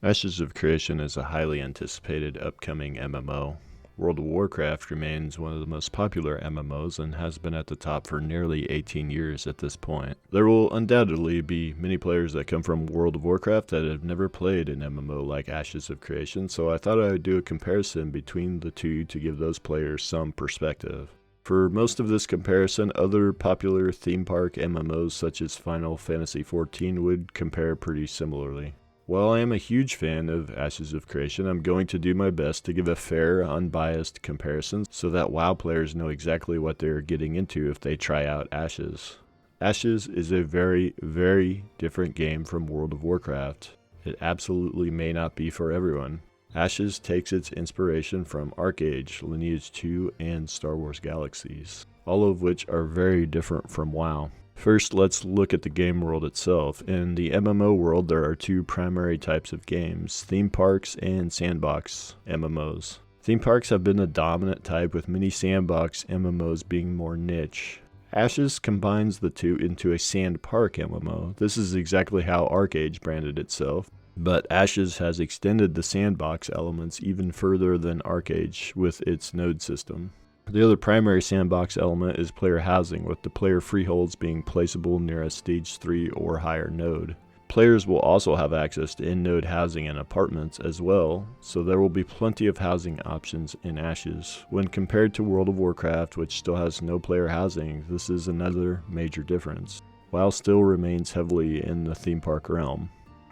Ashes of Creation is a highly anticipated upcoming MMO. World of Warcraft remains one of the most popular MMOs and has been at the top for nearly 18 years at this point. There will undoubtedly be many players that come from World of Warcraft that have never played an MMO like Ashes of Creation, so I thought I would do a comparison between the two to give those players some perspective. For most of this comparison, other popular theme park MMOs such as Final Fantasy XIV would compare pretty similarly. While I am a huge fan of Ashes of Creation, I'm going to do my best to give a fair, unbiased comparison so that WoW players know exactly what they're getting into if they try out Ashes. Ashes is a very, very different game from World of Warcraft. It absolutely may not be for everyone. Ashes takes its inspiration from ArcAge, Lineage 2, and Star Wars Galaxies, all of which are very different from WoW. First, let's look at the game world itself. In the MMO world, there are two primary types of games, theme parks and sandbox MMOs. Theme parks have been the dominant type, with many sandbox MMOs being more niche. Ashes combines the two into a sand park MMO. This is exactly how ArcAge branded itself, but Ashes has extended the sandbox elements even further than ArcAge with its node system. The other primary sandbox element is player housing, with the player freeholds being placeable near a stage 3 or higher node. Players will also have access to in-node housing and apartments as well, so there will be plenty of housing options in Ashes. When compared to World of Warcraft, which still has no player housing, this is another major difference, while still remains heavily in the theme park realm.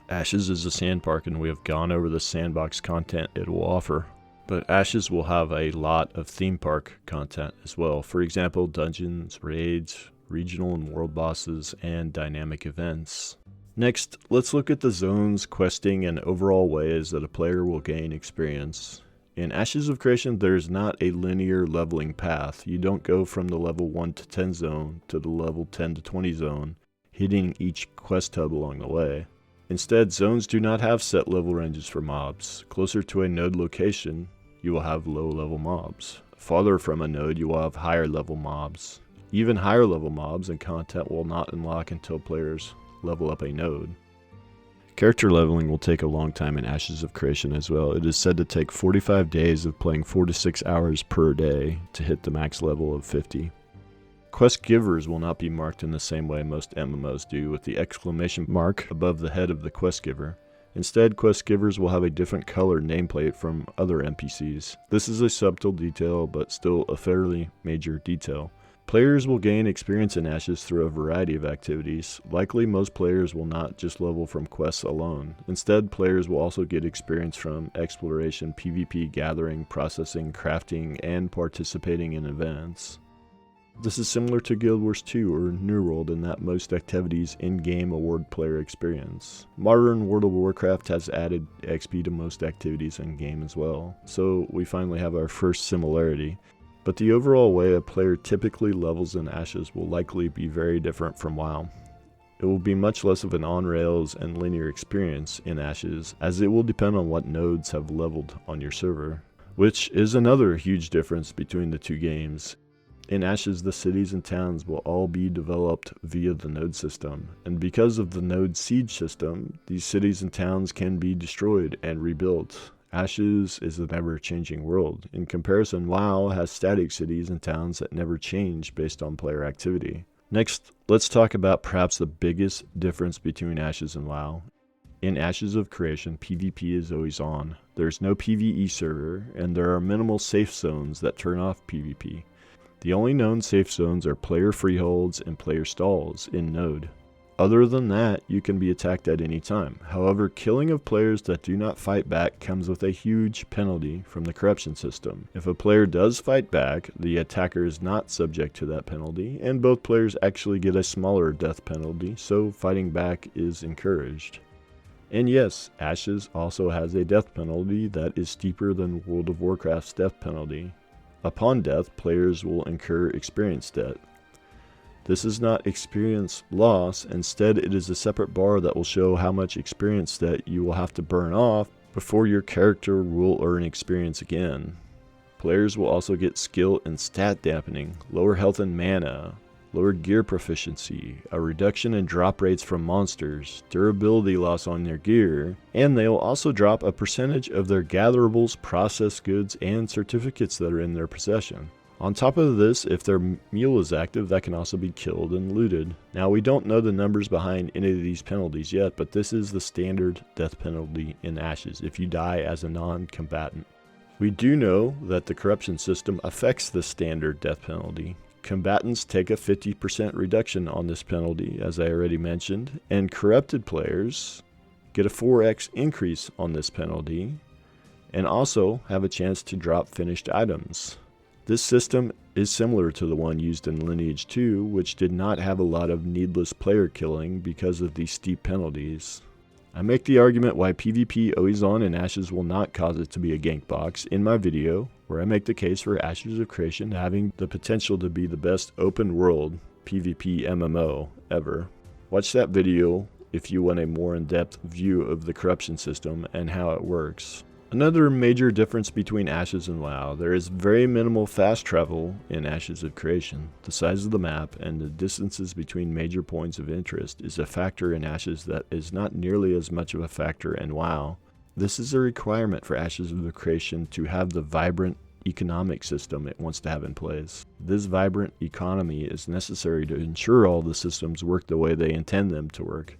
Ashes is a sand park, and we have gone over the sandbox content it will offer. But Ashes will have a lot of theme park content as well. For example, dungeons, raids, regional and world bosses, and dynamic events. Next, let's look at the zones, questing, and overall ways that a player will gain experience. In Ashes of Creation, there's not a linear leveling path. You don't go from the level 1 to 10 zone to the level 10 to 20 zone, hitting each quest hub along the way. Instead, zones do not have set level ranges for mobs. Closer to a node location, you will have low level mobs. Farther from a node, you will have higher level mobs. Even higher level mobs and content will not unlock until players level up a node. Character leveling will take a long time in Ashes of Creation as well. It is said to take 45 days of playing 4 to 6 hours per day to hit the max level of 50. Quest givers will not be marked in the same way most MMOs do, with the exclamation mark above the head of the quest giver. Instead, quest givers will have a different color nameplate from other NPCs. This is a subtle detail, but still a fairly major detail. Players will gain experience in Ashes through a variety of activities. Likely, most players will not just level from quests alone. Instead, players will also get experience from exploration, PvP, gathering, processing, crafting, and participating in events. This is similar to Guild Wars 2 or New World in that most activities in-game award player experience. Modern World of Warcraft has added XP to most activities in-game as well, so we finally have our first similarity. But the overall way a player typically levels in Ashes will likely be very different from WoW. It will be much less of an on-rails and linear experience in Ashes, as it will depend on what nodes have leveled on your server, which is another huge difference between the two games. In Ashes, the cities and towns will all be developed via the node system, and because of the node siege system, these cities and towns can be destroyed and rebuilt. Ashes is a never-changing world. In comparison, WoW has static cities and towns that never change based on player activity. Next, let's talk about perhaps the biggest difference between Ashes and WoW. In Ashes of Creation, PvP is always on. There's no PvE server, and there are minimal safe zones that turn off PvP. The only known safe zones are player freeholds and player stalls in node. Other than that, you can be attacked at any time. However, killing of players that do not fight back comes with a huge penalty from the corruption system. If a player does fight back, the attacker is not subject to that penalty, and both players actually get a smaller death penalty, so fighting back is encouraged. And yes, Ashes also has a death penalty that is steeper than World of Warcraft's death penalty. Upon death, players will incur experience debt. This is not experience loss, instead it is a separate bar that will show how much experience debt you will have to burn off before your character will earn experience again. Players will also get skill and stat dampening, lower health and mana, lowered gear proficiency, a reduction in drop rates from monsters, durability loss on their gear, and they'll also drop a percentage of their gatherables, processed goods, and certificates that are in their possession. On top of this, if their mule is active, that can also be killed and looted. Now, we don't know the numbers behind any of these penalties yet, but this is the standard death penalty in Ashes if you die as a non-combatant. We do know that the corruption system affects the standard death penalty. Combatants take a 50% reduction on this penalty, as I already mentioned, and corrupted players get a 4x increase on this penalty, and also have a chance to drop finished items. This system is similar to the one used in Lineage 2, which did not have a lot of needless player killing because of these steep penalties. I make the argument why PvP always on in Ashes will not cause it to be a gank box in my video, where I make the case for Ashes of Creation having the potential to be the best open world PvP MMO ever. Watch that video if you want a more in-depth view of the corruption system and how it works. Another major difference between Ashes and WoW, there is very minimal fast travel in Ashes of Creation. The size of the map and the distances between major points of interest is a factor in Ashes that is not nearly as much of a factor in WoW. This is a requirement for Ashes of the Creation to have the vibrant economic system it wants to have in place. This vibrant economy is necessary to ensure all the systems work the way they intend them to work.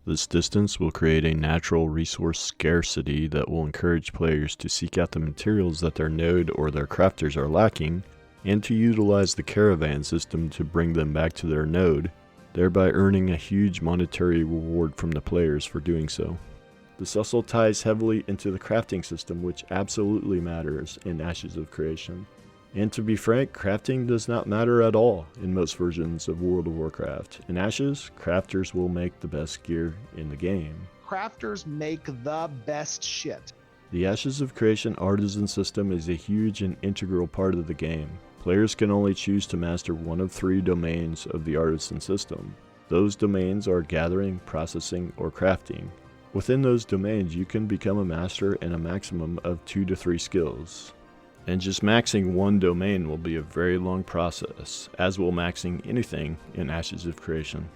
This distance will create a natural resource scarcity that will encourage players to seek out the materials that their node or their crafters are lacking, and to utilize the Caravan System to bring them back to their node, thereby earning a huge monetary reward from the players for doing so. This also ties heavily into the crafting system, which absolutely matters in Ashes of Creation. And to be frank, crafting does not matter at all in most versions of World of Warcraft. In Ashes, crafters will make the best gear in the game. Crafters make the best shit. The Ashes of Creation Artisan System is a huge and integral part of the game. Players can only choose to master one of 3 domains of the Artisan System. Those domains are gathering, processing, or crafting. Within those domains, you can become a master in a maximum of 2 to 3 skills. And just maxing one domain will be a very long process, as will maxing anything in Ashes of Creation.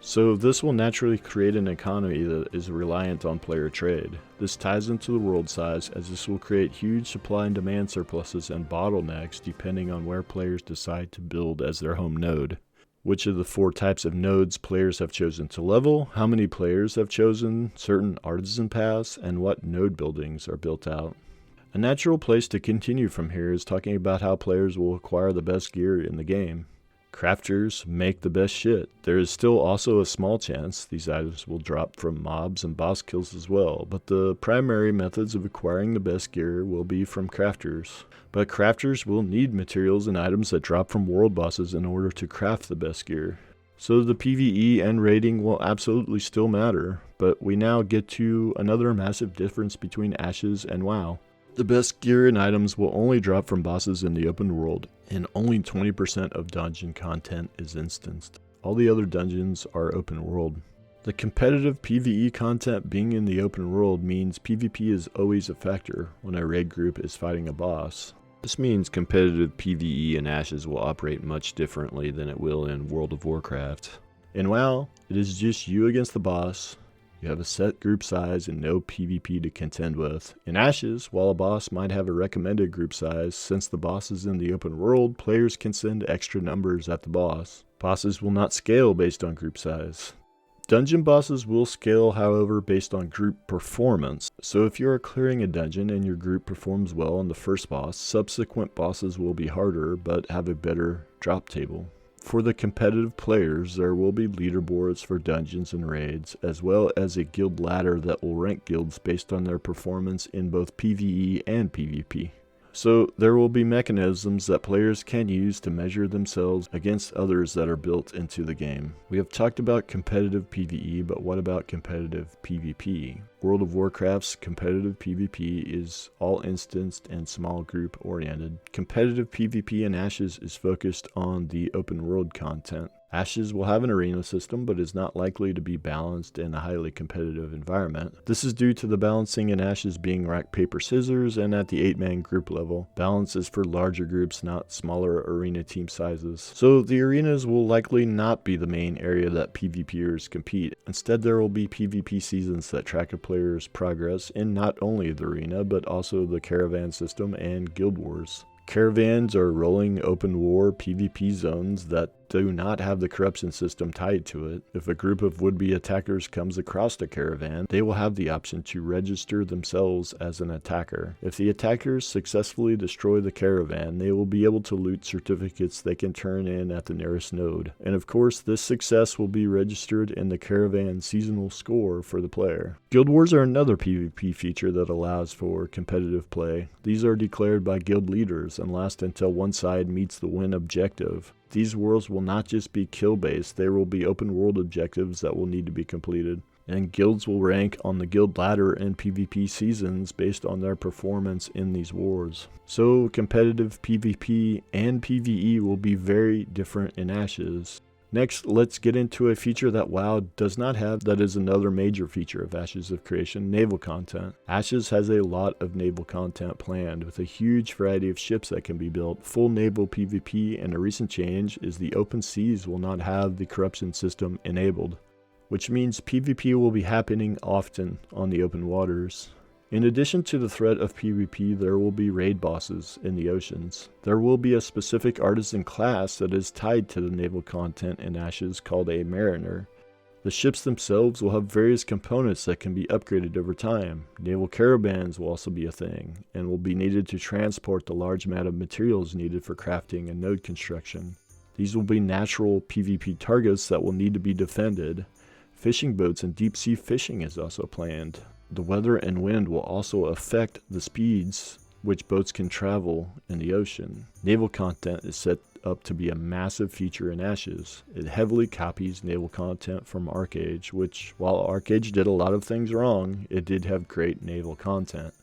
So this will naturally create an economy that is reliant on player trade. This ties into the world size, as this will create huge supply and demand surpluses and bottlenecks depending on where players decide to build as their home node. Which of the 4 types of nodes players have chosen to level, how many players have chosen certain artisan paths, and what node buildings are built out. A natural place to continue from here is talking about how players will acquire the best gear in the game. Crafters make the best shit. There is still also a small chance these items will drop from mobs and boss kills as well, but the primary methods of acquiring the best gear will be from crafters. But crafters will need materials and items that drop from world bosses in order to craft the best gear. So the PvE and raiding will absolutely still matter, but we now get to another massive difference between Ashes and WoW. The best gear and items will only drop from bosses in the open world, and only 20% of dungeon content is instanced. All the other dungeons are open world. The competitive PvE content being in the open world means PvP is always a factor when a raid group is fighting a boss. This means competitive PvE in Ashes will operate much differently than it will in World of Warcraft. In WoW, it is just you against the boss. You have a set group size and no PvP to contend with. In Ashes, while a boss might have a recommended group size, since the boss is in the open world, players can send extra numbers at the boss. Bosses will not scale based on group size. Dungeon bosses will scale, however, based on group performance. So if you are clearing a dungeon and your group performs well on the first boss, subsequent bosses will be harder but have a better drop table. For the competitive players, there will be leaderboards for dungeons and raids, as well as a guild ladder that will rank guilds based on their performance in both PvE and PvP. So there will be mechanisms that players can use to measure themselves against others that are built into the game. We have talked about competitive PvE, but what about competitive PvP? World of Warcraft's competitive PvP is all instanced and small group oriented. Competitive PvP in Ashes is focused on the open world content. Ashes will have an arena system, but is not likely to be balanced in a highly competitive environment. This is due to the balancing in Ashes being rock, paper, scissors, and at the 8-man group level. Balance is for larger groups, not smaller arena team sizes. So the arenas will likely not be the main area that PvPers compete. Instead, there will be PvP seasons that track a player's progress in not only the arena, but also the Caravan System and Guild Wars. Caravans are rolling open war PvP zones that do not have the corruption system tied to it. If a group of would-be attackers comes across the caravan, they will have the option to register themselves as an attacker. If the attackers successfully destroy the caravan, they will be able to loot certificates they can turn in at the nearest node. And of course, this success will be registered in the caravan seasonal score for the player. Guild Wars are another PvP feature that allows for competitive play. These are declared by guild leaders and last until one side meets the win objective. These wars will not just be kill-based, there will be open-world objectives that will need to be completed. And guilds will rank on the guild ladder in PvP seasons based on their performance in these wars. So competitive PvP and PvE will be very different in Ashes. Next, let's get into a feature that WoW does not have that is another major feature of Ashes of Creation, naval content. Ashes has a lot of naval content planned with a huge variety of ships that can be built, full naval PvP, and a recent change is the open seas will not have the corruption system enabled, which means PvP will be happening often on the open waters. In addition to the threat of PvP, there will be raid bosses in the oceans. There will be a specific artisan class that is tied to the naval content in Ashes called a mariner. The ships themselves will have various components that can be upgraded over time. Naval caravans will also be a thing, and will be needed to transport the large amount of materials needed for crafting and node construction. These will be natural PvP targets that will need to be defended. Fishing boats and deep sea fishing is also planned. The weather and wind will also affect the speeds which boats can travel in the ocean. Naval content is set up to be a massive feature in Ashes. It heavily copies naval content from ArcAge, which, while ArcAge did a lot of things wrong, it did have great naval content.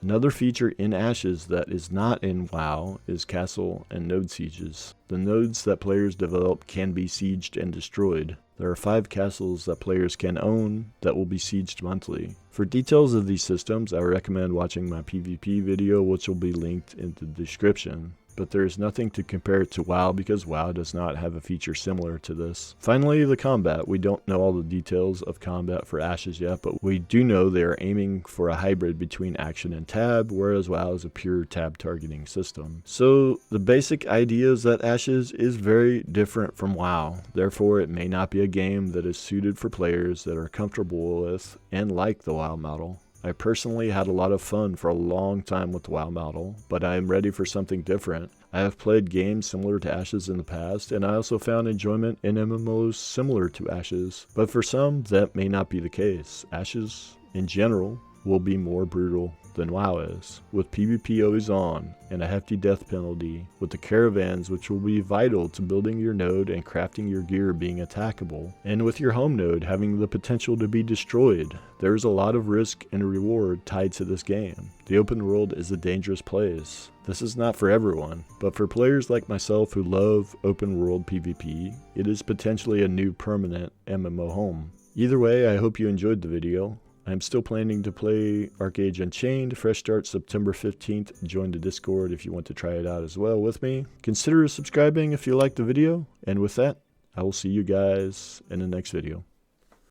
Another feature in Ashes that is not in WoW is castle and node sieges. The nodes that players develop can be sieged and destroyed. There are 5 castles that players can own that will be sieged monthly. For details of these systems, I recommend watching my PvP video, which will be linked in the description. But there is nothing to compare it to WoW because WoW does not have a feature similar to this. Finally, the combat. We don't know all the details of combat for Ashes yet, but we do know they are aiming for a hybrid between action and tab, whereas WoW is a pure tab targeting system. So the basic idea is that Ashes is very different from WoW. Therefore, it may not be a game that is suited for players that are comfortable with and like the WoW model. I personally had a lot of fun for a long time with the WoW model, but I am ready for something different. I have played games similar to Ashes in the past, and I also found enjoyment in MMOs similar to Ashes. But for some, that may not be the case. Ashes, in general, will be more brutal than WoW is, with PvP always on, and a hefty death penalty, with the caravans which will be vital to building your node and crafting your gear being attackable, and with your home node having the potential to be destroyed. There is a lot of risk and reward tied to this game. The open world is a dangerous place. This is not for everyone, but for players like myself who love open world PvP, it is potentially a new permanent MMO home. Either way, I hope you enjoyed the video. I'm still planning to play ArcAge Unchained, fresh start September 15th. Join the Discord if you want to try it out as well with me. Consider subscribing if you liked the video, and with that, I will see you guys in the next video.